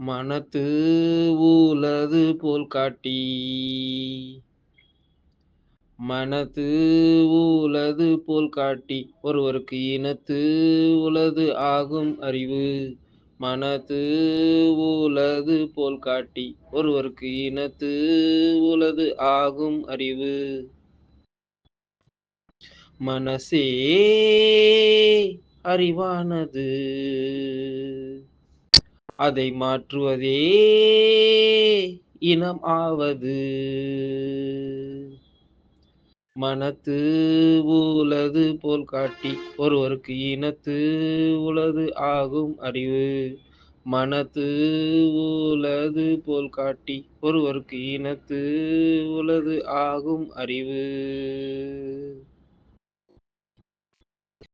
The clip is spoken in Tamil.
மனத்து ஊலது போல் காட்டி மனத்து ஊலது போல் காட்டி ஒருவருக்கு இனத்து உளது ஆகும் அறிவு. மனத்து ஊலது போல் காட்டி ஒருவருக்கு இனத்து உளது ஆகும் அறிவு. மனசே அறிவானது, அதை மாற்றுவதே இனம் ஆவது. மனத்து உளது போல் காட்டி ஒருவருக்கு இனத்து உளது ஆகும் அறிவு. மனத்து உளது போல் காட்டி ஒருவருக்கு இனத்து உளது ஆகும் அறிவு.